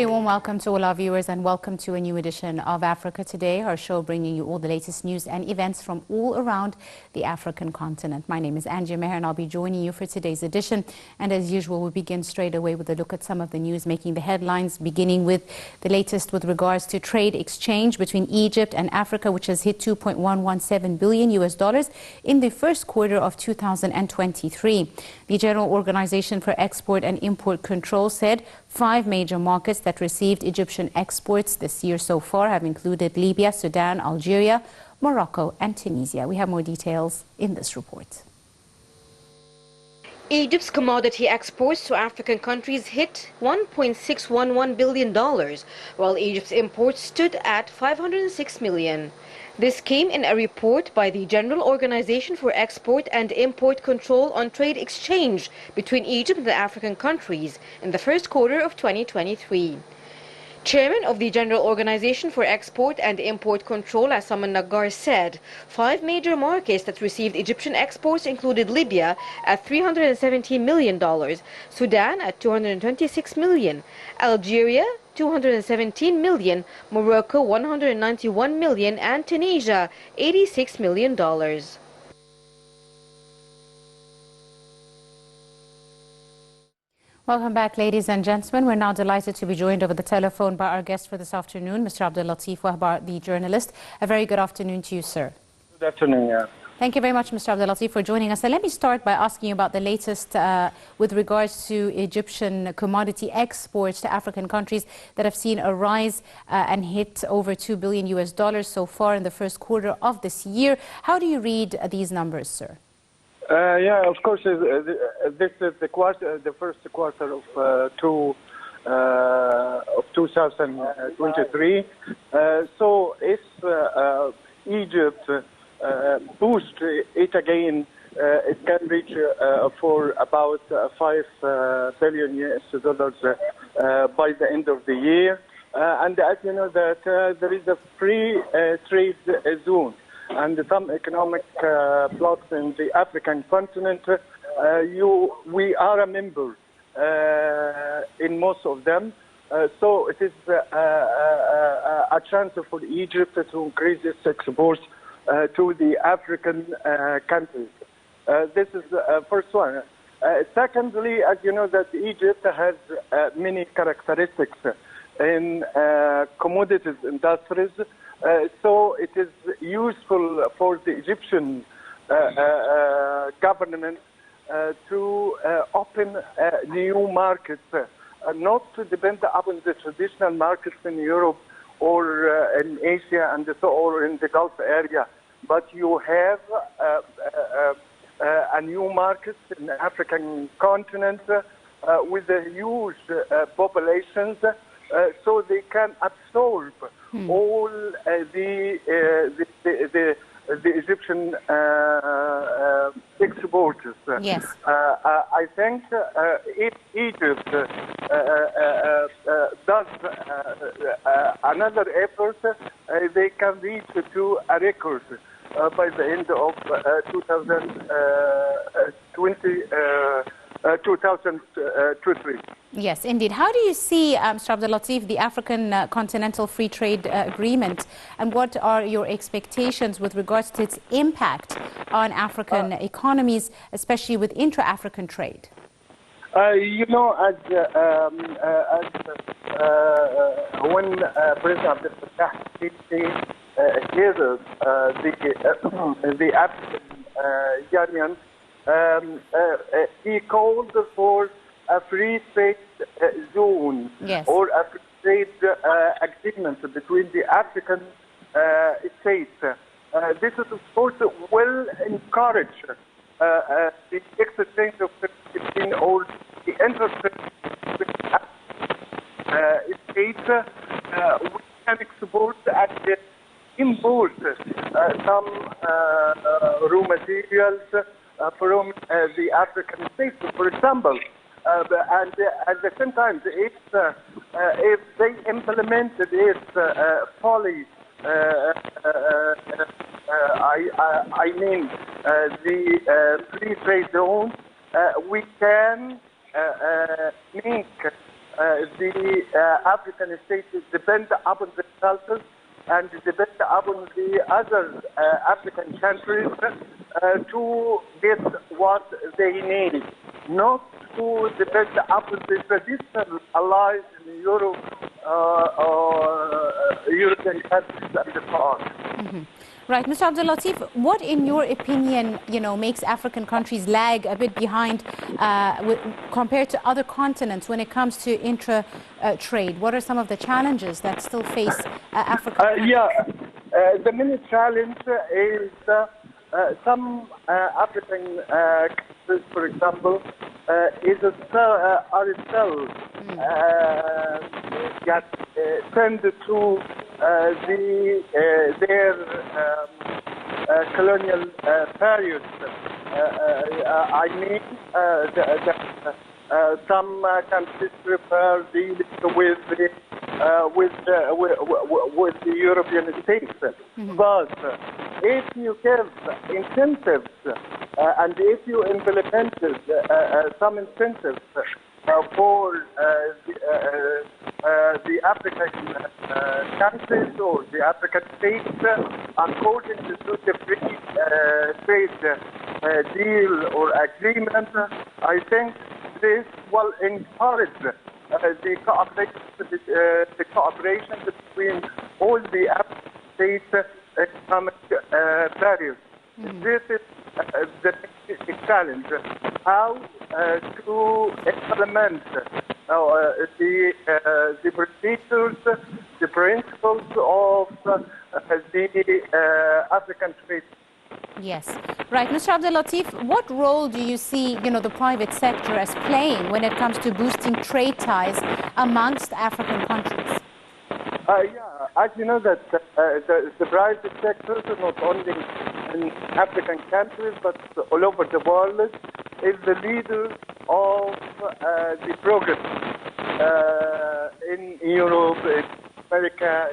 very warm welcome to all our viewers and welcome to a new edition of Africa Today, our show bringing you all the latest news and events from all around the African continent. My name is Angie Meher and I'll be joining you for today's edition. And as usual, we'll begin straight away with a look at some of the news making the headlines, beginning with the latest with regards to trade exchange between Egypt and Africa, which has hit $2.117 billion in the first quarter of 2023. The General Organization for Export and Import Control said 5 major markets that received Egyptian exports this year so far have included Libya, Sudan, Algeria, Morocco and Tunisia. We have more details in this report. Egypt's commodity exports to African countries hit $1.611 billion, while Egypt's imports stood at $506 million. This came in a report by the General Organization for Export and Import Control on trade exchange between Egypt and the African countries in the first quarter of 2023. Chairman of the General Organization for Export and Import Control, Assaman Nagar, said 5 major markets that received Egyptian exports included Libya at $317 million, Sudan at $226 million, Algeria $217 million, Morocco $191 million, and Tunisia $86 million. Welcome back, ladies and gentlemen. We're now delighted to be joined over the telephone by our guest for this afternoon, Mr. Abdellatif Wahba, the journalist. A very good afternoon to you, sir. Good afternoon, yeah. Thank you very much, Mr. Abdellatif, for joining us. And let me start by asking you about the latest with regards to Egyptian commodity exports to African countries that have seen a rise and hit over $2 billion so far in the first quarter of this year. How do you read these numbers, sir? Yeah, of course, this is the first quarter of 2023. So if Egypt boost it again, it can reach for about $5 billion by the end of the year. And as you know that there is a free trade zone and some economic blocks in the African continent. We are a member in most of them. So it is a chance for Egypt to increase its exports to the African countries. This is the first one. Secondly, as you know that Egypt has many characteristics in commodities industries. So it is useful for the Egyptian government to open new markets, not to depend upon the traditional markets in Europe or in Asia and so or in the Gulf area, but you have a new market in the African continent with a huge populations, so they can absorb all the Egyptian exporters. Yes. I think if Egypt does another effort, they can reach to a record by the end of 2023. Yes, indeed. How do you see, Mr. Abdellatif, the African Continental Free Trade Agreement, and what are your expectations with regards to its impact on African economies, especially with intra-African trade? You know, when President Abdel Fattah Sisi gathered the African Union, he called for a free trade zone, yes, or a free trade agreement between the African states. This is, of course, will encourage the exchange of between all the interest states. We can export and import some raw materials from the African states, for example. And at the same time, if they implemented it fully, I mean the free trade zone, we can make the African states depend upon themselves and depend upon the other African countries to get what they need, not to depend upon the traditional allies in Europe or European countries and the past. Mm-hmm. Right, Mr. Abdellatif, what, in your opinion, makes African countries lag a bit behind compared to other continents when it comes to intra-trade? What are some of the challenges that still face Africa? The main challenge is some African countries, for example, are still tend to their colonial periods. I mean, some countries prefer dealing with the European states. Mm-hmm. But if you give incentives and if you implement some incentives for the African countries or the African states, according to the free trade deal or agreement, I think this will encourage the cooperation between all the African states economic barriers. Mm-hmm. This is the challenge, how to implement the procedures, the principles of the African trade. Yes. Right. Mr. Abdellatif, what role do you see, the private sector as playing when it comes to boosting trade ties amongst African countries? As you know that the private sector, not only in African countries but all over the world, is the leader of the progress in Europe, in America,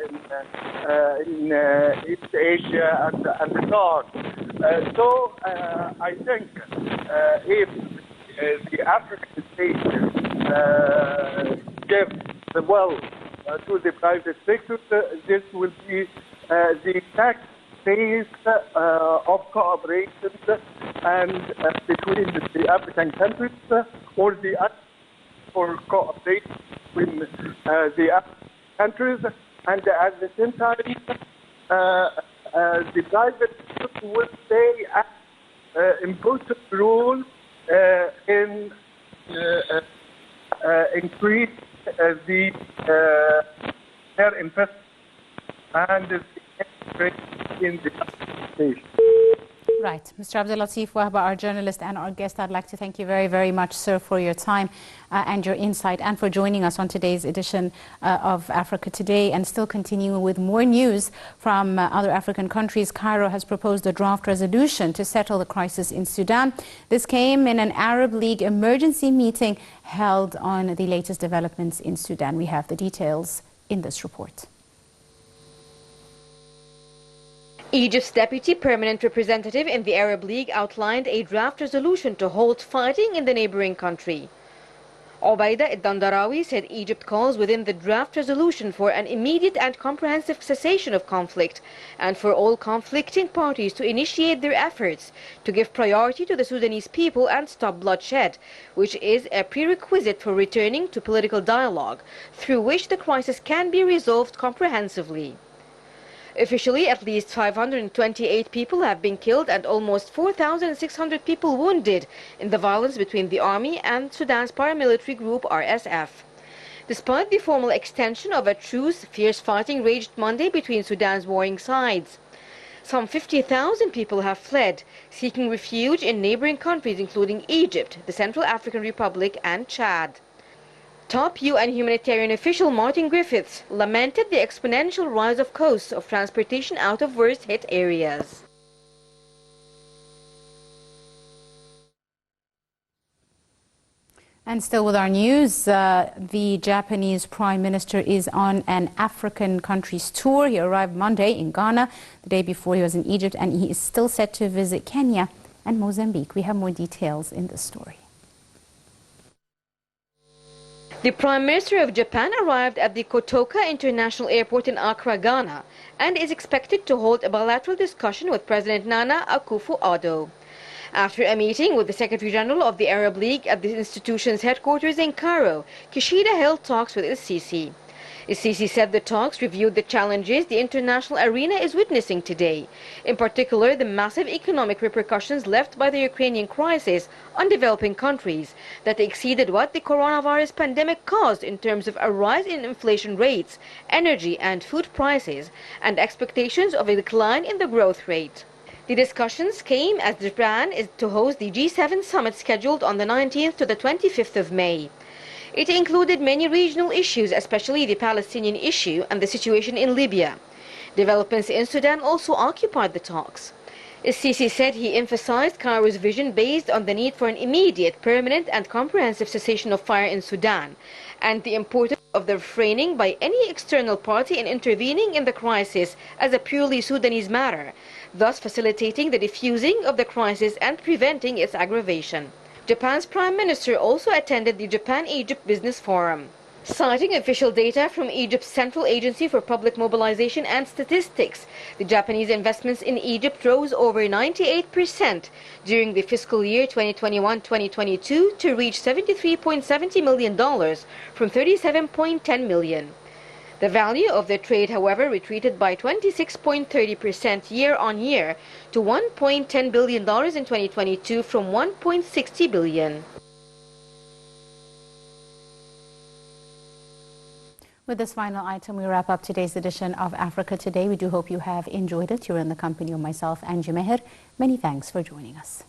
in East Asia, and so on. So I think if the African states give the wealth to the private sector, this will be the next phase of cooperation and between the African countries or the for cooperation between the African countries, and at the same time the private sector will play an important role in increase their investment and the in the state. Right. Mr. Abdellatif Wahba, our journalist and our guest, I'd like to thank you very, very much, sir, for your time and your insight and for joining us on today's edition of Africa Today. And still continuing with more news from other African countries, Cairo has proposed a draft resolution to settle the crisis in Sudan. This came in an Arab League emergency meeting held on the latest developments in Sudan. We have the details in this report. Egypt's deputy permanent representative in the Arab League outlined a draft resolution to halt fighting in the neighboring country. Obaida Ed-Dandarawi said Egypt calls within the draft resolution for an immediate and comprehensive cessation of conflict and for all conflicting parties to initiate their efforts to give priority to the Sudanese people and stop bloodshed, which is a prerequisite for returning to political dialogue through which the crisis can be resolved comprehensively. Officially, at least 528 people have been killed and almost 4,600 people wounded in the violence between the army and Sudan's paramilitary group RSF. Despite the formal extension of a truce, fierce fighting raged Monday between Sudan's warring sides. Some 50,000 people have fled, seeking refuge in neighboring countries including Egypt, the Central African Republic and Chad. Top UN humanitarian official Martin Griffiths lamented the exponential rise of costs of transportation out of worst-hit areas. And still with our news, the Japanese Prime Minister is on an African country's tour. He arrived Monday in Ghana, the day before he was in Egypt, and he is still set to visit Kenya and Mozambique. We have more details in this story. The Prime Minister of Japan arrived at the Kotoka International Airport in Accra, Ghana, and is expected to hold a bilateral discussion with President Nana Akufo-Addo. After a meeting with the Secretary General of the Arab League at the institution's headquarters in Cairo, Kishida held talks with El-Sisi. El-Sisi said the talks reviewed the challenges the international arena is witnessing today, in particular the massive economic repercussions left by the Ukrainian crisis on developing countries that exceeded what the coronavirus pandemic caused in terms of a rise in inflation rates, energy and food prices, and expectations of a decline in the growth rate. The discussions came as Japan is to host the G7 summit scheduled on the 19th to the 25th of May. It included many regional issues, especially the Palestinian issue and the situation in Libya. Developments in Sudan also occupied the talks. El-Sisi said he emphasized Cairo's vision based on the need for an immediate, permanent and comprehensive cessation of fire in Sudan, and the importance of the refraining by any external party in intervening in the crisis as a purely Sudanese matter, thus facilitating the diffusing of the crisis and preventing its aggravation. Japan's Prime Minister also attended the Japan-Egypt Business Forum. Citing official data from Egypt's Central Agency for Public Mobilization and Statistics, the Japanese investments in Egypt rose over 98% during the fiscal year 2021-2022 to reach $73.70 million from $37.10 million. The value of the trade, however, retreated by 26.30% year-on-year to $1.10 billion in 2022 from $1.60 billion. With this final item, we wrap up today's edition of Africa Today. We do hope you have enjoyed it. You're in the company of myself, Angie Meher. Many thanks for joining us.